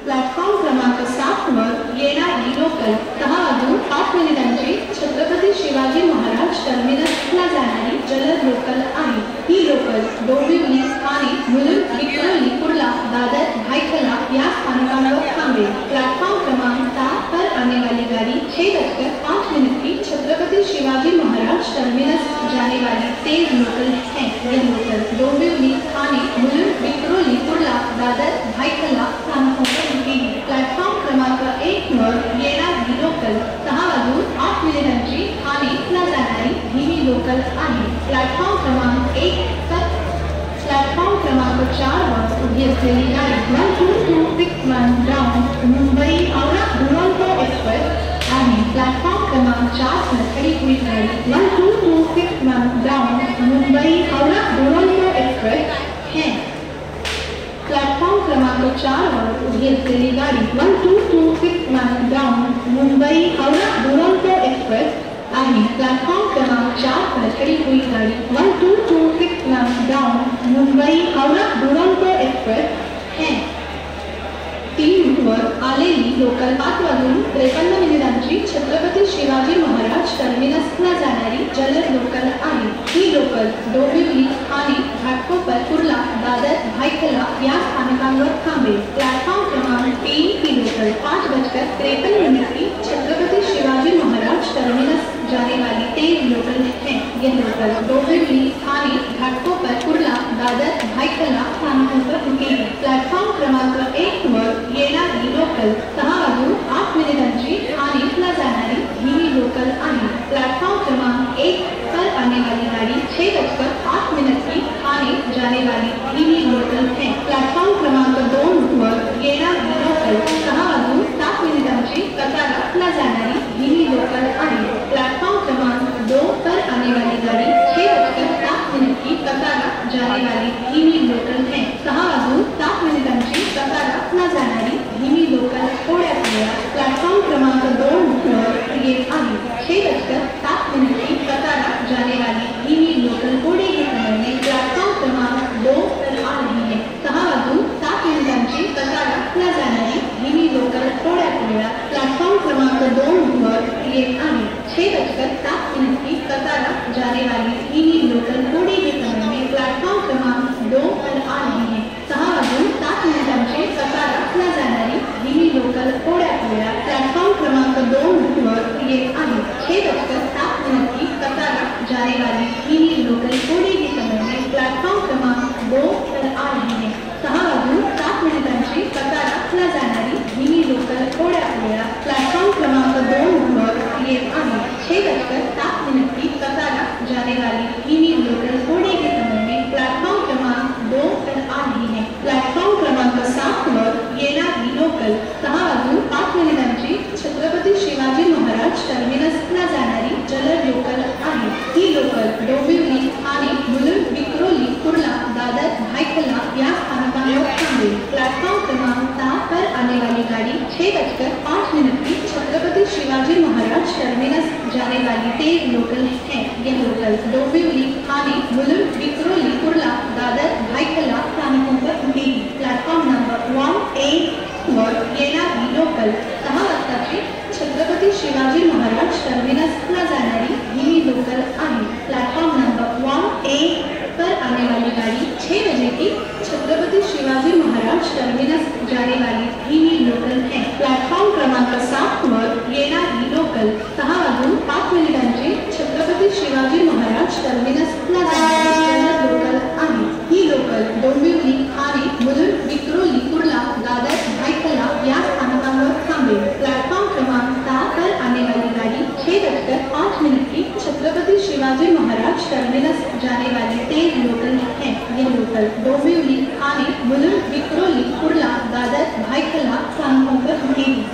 Platform क्रमांक 7 वर येणारी लोकल 10 वाजून 5 मिनिटांची छत्रपती शिवाजी महाराज टर्मिनसला जाणारी जलद लोकल आहे। ही लोकल डोंबिवली, ठाणे, मुलुंड, विक्रोळी, कुर्ला, दादर, भायखला या स्थानकांवर थांबेल। प्लॅटफॉर्म क्रमांक 7 पर आने वाली गाड़ी 6:05 की छत्रपति शिवाजी महाराज टर्मिनस जाने वाली तेज लोकल है। यह लोकल डोंबिवली, ठाणे, मुलुंड, विक्रोळी, कुर्ला, दादर, भायखला स्थानकों पर रुकेगी। प्लॅटफॉर्म क्रमांक 1 वर येणारी लोकल 10 वाजून 8 मिनिटांची ठाणेला जाणारी धीमी लोकल आहे। प्लॅटफॉर्म क्रमांक 1 पर प्लॅटफॉर्म क्रमांक 4 वर उभी असलेली गाडी 12261 ग्राउंड मुंबई हावड़ा दुरंतो एक्सप्रेस आहे। प्लॅटफॉर्म क्रमांक 4 पर खड़ी हुई गाड़ी 12261 ग्राउंड मुंबई हावड़ा दुरंतो एक्सप्रेस है। प्लॅटफॉर्म क्रमांक 4 वर उभी असलेली गाडी 12261 ग्राउंड मुंबई हावड़ा दुरंतो एक्सप्रेस आहे। प्लॅटफॉर्म क्रमांक 4 पर खड़ी हुई गाड़ी 12261 ग्राउंड मुंबई हावड़ा दुरंतो एक्सप्रेस है। 3 वर आलेली लोकल 5 वाजून 53 मिनिटांची छत्रपती शिवाजी महाराज टर्मिनसला जाणारी जलद लोकल आहे। ही लोकल डोंबिवली, ठाणे, घाटकोपर, कुर्ला, दादर, भायखला या स्थानकांवर थांबेल। प्लॅटफॉर्म क्रमांक 3 की लोकल 5:53 की छत्रपति शिवाजी महाराज टर्मिनस जाने वाली तेज लोकल है। यह लोकल डोंबिवली, ठाणे, घाटकोपर, कुर्ला, दादर, भायखला स्थानकों पर रुकेगी। प्लॅटफॉर्म क्रमांक 1 वर येणारी लोकल 10 वाजून 8 मिनिटांची ठाणेला जाणारी धीमी लोकल आहे। प्लॅटफॉर्म क्रमांक 1 पर आने वाली गाड़ी 6:08 की ठाणे जाने वाली धीमी लोकल है। प्लॅटफॉर्म क्रमांक 2 वर येणारी लोकल 10 वाजून 7 मिनिटांची कतारला जाणारी धीमी लोकल आहे। प्लॅटफॉर्म क्रमांक 2 पर आने वाली गाड़ी 6:07 की कतारा जाने वाली धीमी लोकल है। 6 वाजून 7 मिनिटांची कतारला जाणारी धीमी लोकल थोड्या वेळात प्लॅटफॉर्म क्रमांक 2 वर येत आहे। 6:07 की कतारा जाने वाली धीमी लोकल थोड़े ही समय में प्लॅटफॉर्म क्रमांक 2 पर आ रही है। 6 वाजून 7 मिनिटांची कतारला जाणारी धीमी लोकल थोड्या वेळात प्लॅटफॉर्म क्रमांक 2 वर येत आहे। 6:07 की कतारा जाने वाली धीमी लोकल थोड़े ही समय में प्लॅटफॉर्म क्रमांक 2 पर आ रही है। 6 वाजून 7 मिनिटांची कतारला जाणारी धीमी लोकल थोड्या वेळात प्लॅटफॉर्म क्रमांक 2 वर येत आहे। 6:07 की कतारा जाने वाली धीमी लोकल थोड़े ही समय में प्लॅटफॉर्म क्रमांक 2 पर आ रही है। 6 वाजून 7 मिनिटांची कतारला जाणारी धीमी लोकल थोड्या वेळात प्लॅटफॉर्म क्रमांक 2 वर येत आहे। 6:07 की कतारा जाने वाली धीमी लोकल थोड़े ही समय में प्लॅटफॉर्म क्रमांक 2 पर आ रही है। प्लॅटफॉर्म क्रमांक 7 वर येणारी लोकल 6 वाजून 5 मिनिटांची छत्रपती शिवाजी महाराज टर्मिनसला जाणारी जलद लोकल आहे। ही लोकल डोंबिवली, ठाणे, मुलुंड, विक्रोळी, कुर्ला, दादर, भायखला या स्थानकांवर थांबेल। प्लॅटफॉर्म क्रमांक 7 पर आने वाली गाड़ी 6:05 की छत्रपति शिवाजी महाराज टर्मिनस जाने वाली तेज लोकल है। यह लोकल डोंबिवली, ठाणे, मुलुंड, विक्रोळी, कुर्ला, दादर, भायखला स्थानकों पर रुकेगी। प्लॅटफॉर्म नंबर 1A वर येणारी लोकल 6 वाजताची छत्रपति शिवाजी महाराज टर्मिनसला जाणारी धीमी लोकल आहे। प्लॅटफॉर्म नंबर 1A पर आने वाली गाड़ी 6 बजे की छत्रपति शिवाजी महाराज टर्मिनस जाने वाली धीमी लोकल है। प्लॅटफॉर्म क्रमांक 7 वर येणारी लोकल 6 वाजून 5 मिनिटांची छत्रपति शिवाजी महाराज टर्मिनसला जाणारी जलद लोकल आहे। ही लोकल डोंबिवली, ठाणे, मुलुंड, विक्रोळी, कुर्ला, दादर, भायखला या स्थानकांवर थांबेल। प्लॅटफॉर्म क्रमांक 7 पर आने वाली गाड़ी 6:05 की छत्रपति शिवाजी महाराज टर्मिनस जाने वाली तेज लोकल है। यह लोकल डोंबिवली, ठाणे, मुलुंड, विक्रोळी, कुर्ला, दादर, भायखला स्थानकों पर रुकेगी।